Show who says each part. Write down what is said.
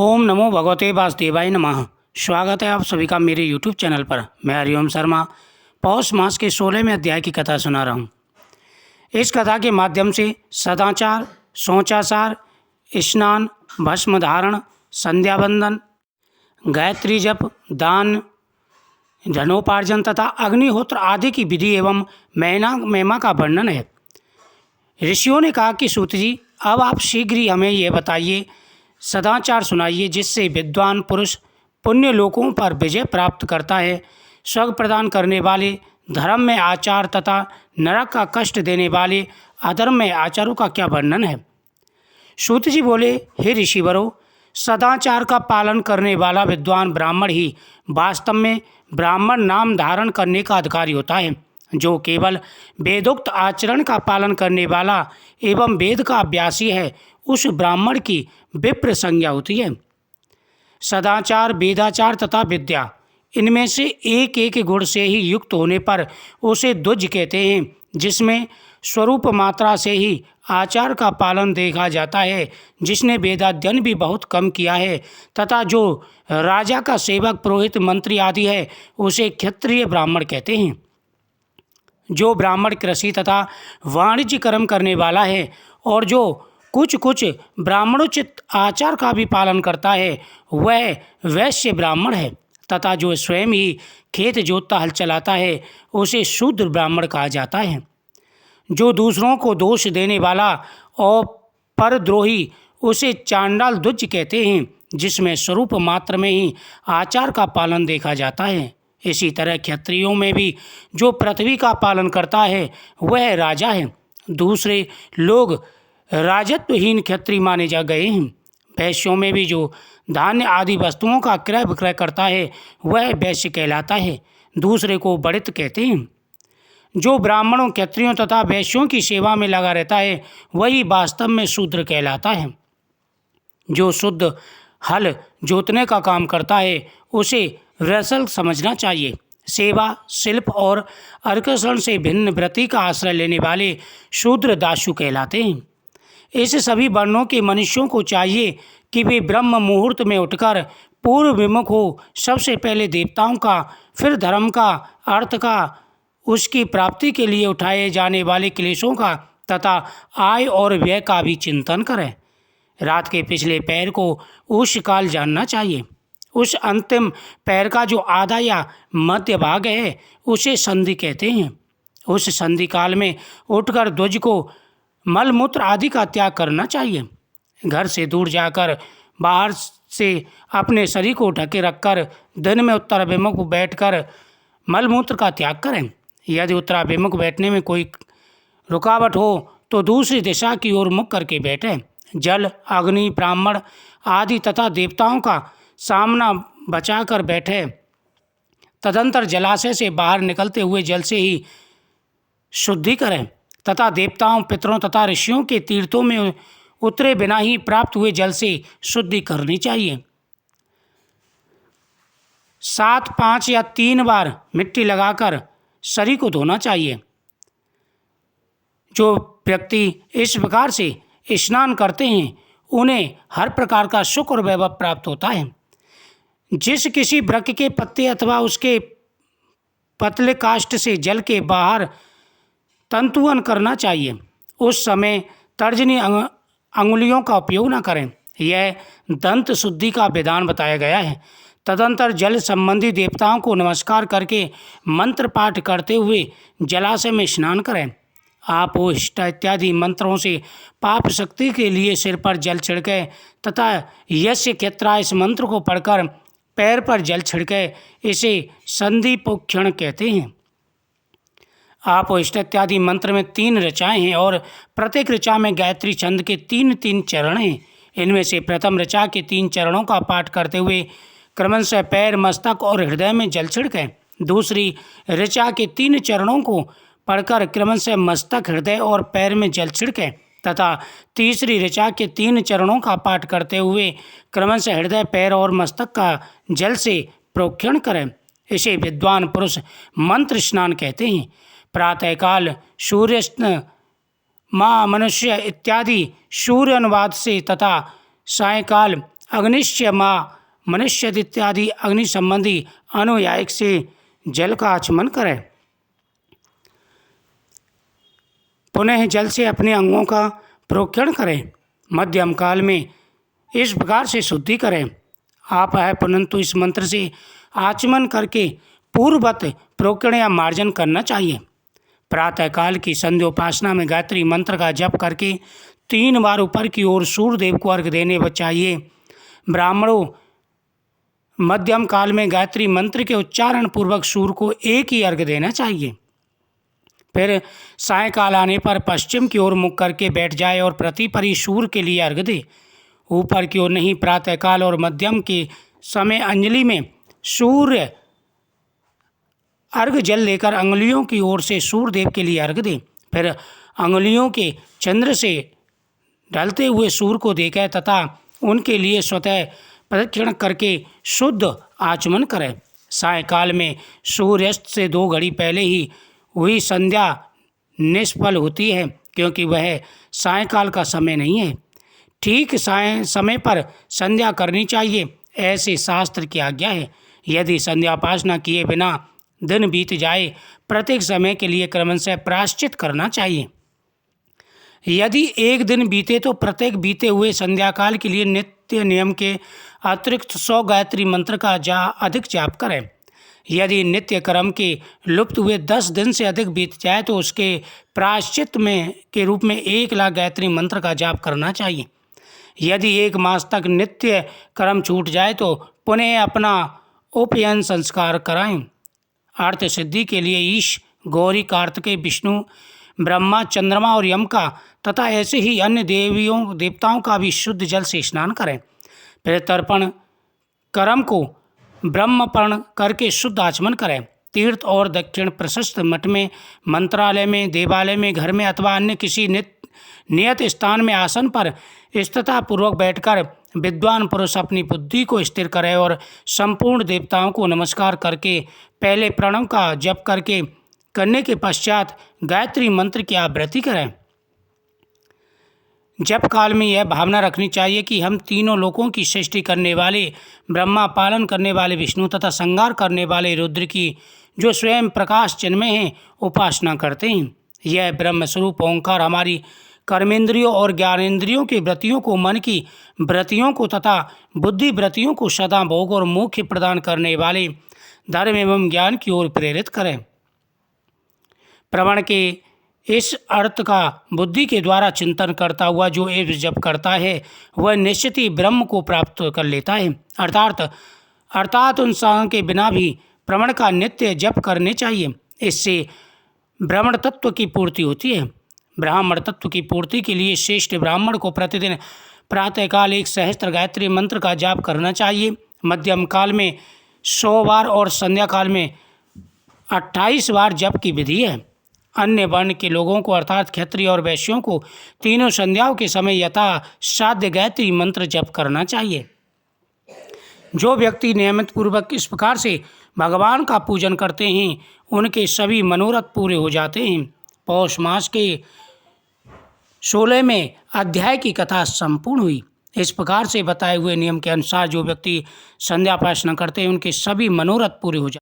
Speaker 1: ओम नमो भगवते वासुदेवाय नमः। स्वागत है आप सभी का मेरे यूट्यूब चैनल पर। मैं हरिओम शर्मा पौष मास के 16वें अध्याय की कथा सुना रहा हूँ। इस कथा के माध्यम से सदाचार, शौचाचार, स्नान, भस्म धारण, संध्या वंदन, गायत्री जप, दान, धनोपार्जन तथा अग्निहोत्र आदि की विधि एवं महिमा का वर्णन है। ऋषियों ने कहा कि सूत जी, अब आप शीघ्र ही हमें यह बताइए, सदाचार सुनाइए, जिससे विद्वान पुरुष पुण्य लोकों पर विजय प्राप्त करता है। स्वर्ग प्रदान करने वाले धर्म में आचार तथा नरक का कष्ट देने वाले अधर्म में आचारों का क्या वर्णन है। सूत जी बोले, हे ऋषिवरों, सदाचार का पालन करने वाला विद्वान ब्राह्मण ही वास्तव में ब्राह्मण नाम धारण करने का अधिकारी होता है। जो केवल वेदोक्त आचरण का पालन करने वाला एवं वेद का अभ्यासी है, उस ब्राह्मण की विप्र संज्ञा होती है। सदाचार, वेदाचार तथा विद्या, इनमें से एक एक गुण से ही युक्त होने पर उसे द्विज कहते हैं, जिसमें स्वरूप मात्रा से ही आचार का पालन देखा जाता है, जिसने वेदाध्ययन भी बहुत कम किया है, तथा जो राजा का सेवक, पुरोहित, मंत्री आदि है, उसे क्षत्रिय ब्राह्मण कहते हैं। जो ब्राह्मण कृषि तथा वाणिज्य कर्म करने वाला है और जो कुछ ब्राह्मणोचित आचार का भी पालन करता है, वह वैश्य ब्राह्मण है, तथा जो स्वयं ही खेत जोतता हल चलाता है, उसे शूद्र ब्राह्मण कहा जाता है। जो दूसरों को दोष देने वाला और परद्रोही, उसे चांडाल द्विज कहते हैं, जिसमें स्वरूप मात्र में ही आचार का पालन देखा जाता है। इसी तरह क्षत्रियों में भी जो पृथ्वी का पालन करता है, वह राजा है। दूसरे लोग राजत्वहीन क्षत्रिय माने जा गए हैं। वैश्यों में भी जो धान्य आदि वस्तुओं का क्रय विक्रय करता है, वह वैश्य कहलाता है। दूसरे को बड़ित कहते हैं। जो ब्राह्मणों, क्षत्रियों तथा वैश्यों की सेवा में लगा रहता है, वही वास्तव में शूद्र कहलाता है। जो शुद्ध हल जोतने का काम करता है, उसे रसल समझना चाहिए। सेवा, शिल्प और अर्कषण से भिन्न वृत्ति का आश्रय लेने वाले शूद्र दासु कहलाते हैं। इस सभी वर्णों के मनुष्यों को चाहिए कि वे ब्रह्म मुहूर्त में उठकर पूर्व विमुख हो। सबसे पहले देवताओं का, फिर धर्म का, अर्थ का, उसकी प्राप्ति के लिए उठाए जाने वाले क्लेशों का तथा आय और व्यय का भी चिंतन करें। रात के पिछले पैर को उष्णकाल जानना चाहिए। उस अंतिम पैर का जो आधा या मध्य भाग है, उसे संधि कहते हैं। उस संधि काल में उठकर ध्वज को मलमूत्र आदि का त्याग करना चाहिए। घर से दूर जाकर बाहर से अपने शरीर को ढके रखकर दिन में उत्तराभिमुख बैठकर मलमूत्र का त्याग करें। यदि उत्तराभिमुख बैठने में कोई रुकावट हो तो दूसरी दिशा की ओर मुख करके बैठें। जल, अग्नि, ब्राह्मण आदि तथा देवताओं का सामना बचाकर बैठे। तदंतर जलाशय से बाहर निकलते हुए जल से ही शुद्धि करें तथा देवताओं, पितरों तथा ऋषियों के तीर्थों में उतरे बिना ही प्राप्त हुए जल से शुद्धि करनी चाहिए। 7, 5 या 3 बार मिट्टी लगाकर शरीर को धोना चाहिए। जो व्यक्ति इस प्रकार से स्नान करते हैं, उन्हें हर प्रकार का सुख और वैभव प्राप्त होता है। जिस किसी वृक्ष के पत्ते अथवा उसके पतले काष्ठ से जल के बाहर तंतुअन करना चाहिए, उस समय तर्जनी अंगुलियों का उपयोग न करें। यह दंत शुद्धि का विधान बताया गया है। तदंतर जल संबंधी देवताओं को नमस्कार करके मंत्र पाठ करते हुए जलाशय में स्नान करें। आप ओष्ठ इत्यादि मंत्रों से पाप शक्ति के लिए सिर पर जल छिड़के तथा यस्य क्षत्रा इस मंत्र को पढ़कर पैर पर जल छिड़के, इसे संधिपोक्षण कहते हैं। आप ओष्ठ इत्यादि मंत्र में 3 ऋचाएँ हैं और प्रत्येक ऋचा में गायत्री छंद के 3-3 चरण हैं। इनमें से प्रथम ऋचा के 3 चरणों का पाठ करते हुए क्रमशः पैर, मस्तक और हृदय में जल छिड़कें। दूसरी ऋचा के 3 चरणों को पढ़कर क्रमशः मस्तक, हृदय और पैर में जल छिड़कें तथा तीसरी ऋचा के 3 चरणों का पाठ करते हुए क्रमशः हृदय, पैर और मस्तक का जल से प्रोक्षण करें। इसे विद्वान पुरुष मंत्र स्नान कहते हैं। प्रातःकाल सूर्य माँ, मनुष्य इत्यादि सूर्य अनुवाद से तथा सायंकाल अग्निश्च माँ मनुष्य इत्यादि अग्नि संबंधी अनुयायिक से जल का आचमन करें। पुनः जल से अपने अंगों का प्रोक्षण करें। मध्यम काल में इस प्रकार से शुद्धि करें। आप है परंतु इस मंत्र से आचमन करके पूर्ववत प्रोक्षण या मार्जन करना चाहिए। प्रातःकाल की संध्योपासना में गायत्री मंत्र का जप करके 3 बार ऊपर की ओर सूर्य देव को अर्घ देने चाहिए। ब्राह्मणों मध्यम काल में गायत्री मंत्र के उच्चारण पूर्वक सूर्य को एक ही अर्घ देना चाहिए। फिर सायंकाल आने पर पश्चिम की ओर मुख करके बैठ जाए और प्रतिपरी सूर्य के लिए अर्घ दे। ऊपर की ओर नहीं, प्रातःकाल और मध्यम के समय अंजलि में सूर्य अर्घ जल लेकर अंगुलियों की ओर से सूर्य देव के लिए अर्घ दे। फिर अंगुलियों के चंद्र से ढलते हुए सूर्य को देखें तथा उनके लिए स्वतः प्रदक्षिण करके शुद्ध आचमन करें। सायंकाल में सूर्यास्त से 2 घड़ी पहले ही हुई संध्या निष्फल होती है, क्योंकि वह सायंकाल का समय नहीं है। ठीक समय पर संध्या करनी चाहिए, ऐसे शास्त्र की आज्ञा है। यदि संध्यापासना किए बिना दिन बीत जाए, प्रत्येक समय के लिए क्रमशः प्रायश्चित करना चाहिए। यदि एक दिन बीते तो प्रत्येक बीते हुए संध्याकाल के लिए नित्य नियम के अतिरिक्त 100 गायत्री मंत्र का अधिक जाप करें। यदि नित्य कर्म के लुप्त हुए 10 दिन से अधिक बीत जाए तो उसके प्रायश्चित में के रूप में 1 लाख गायत्री मंत्र का जाप करना चाहिए। यदि 1 मास तक नित्य कर्म छूट जाए तो पुनः अपना उपनयन संस्कार कराएं। अर्थ सिद्धि के लिए ईश, गौरी, कार्तिकेय, विष्णु, ब्रह्मा, चंद्रमा और यम का तथा ऐसे ही अन्य देवताओं का भी शुद्ध जल से स्नान करें। फिर तर्पण कर्म को ब्रह्मपर्ण करके शुद्ध आचमन करें। तीर्थ और दक्षिण प्रशस्त मठ में, मंत्रालय में, देवालय में, घर में अथवा अन्य किसी नियत स्थान में आसन पर स्थिरता पूर्वक बैठकर विद्वान पुरुष अपनी बुद्धि को स्थिर करे और संपूर्ण देवताओं को नमस्कार करके पहले प्रणव का जप करने के पश्चात गायत्री मंत्र की आवृत्ति करें। जप काल में यह भावना रखनी चाहिए कि हम तीनों लोकों की सृष्टि करने वाले ब्रह्मा, पालन करने वाले विष्णु तथा संहार करने वाले रुद्र की, जो स्वयं प्रकाश चिन्मय हैं, उपासना करते हैं। यह ब्रह्म स्वरूप ओंकार हमारी कर्मेंद्रियों और ज्ञानेंद्रियों की वृत्तियों को, मन की वृत्तियों को तथा बुद्धि वृत्तियों को सदा भोग और मोक्ष प्रदान करने वाले धर्म एवं ज्ञान की ओर प्रेरित करें। प्रवण के इस अर्थ का बुद्धि के द्वारा चिंतन करता हुआ जो एक जप करता है वह निश्चित ही ब्रह्म को प्राप्त कर लेता है। अर्थात उन साधन के बिना भी प्रवण का नित्य जप करने चाहिए। इससे ब्राह्मण तत्व की पूर्ति होती है। ब्राह्मण तत्व की पूर्ति के लिए श्रेष्ठ ब्राह्मण को प्रतिदिन प्रातःकाल 1 सहस्त्र गायत्री मंत्र का जाप करना चाहिए। मध्यम काल में 100 बार और संध्या काल में 28 बार जप की विधि है। अन्य वर्ण के लोगों को अर्थात क्षत्रिय और वैश्यों को तीनों संध्याओं के समय यथा साध्य गायत्री मंत्र जप करना चाहिए। जो व्यक्ति नियमित पूर्वक इस प्रकार से भगवान का पूजन करते हैं उनके सभी मनोरथ पूरे हो जाते हैं। पौष मास के 16वें अध्याय की कथा संपूर्ण हुई। इस प्रकार से बताए हुए नियम के अनुसार जो व्यक्ति संध्यापासना करते हैं उनके सभी मनोरथ पूरे हो जाते हैं।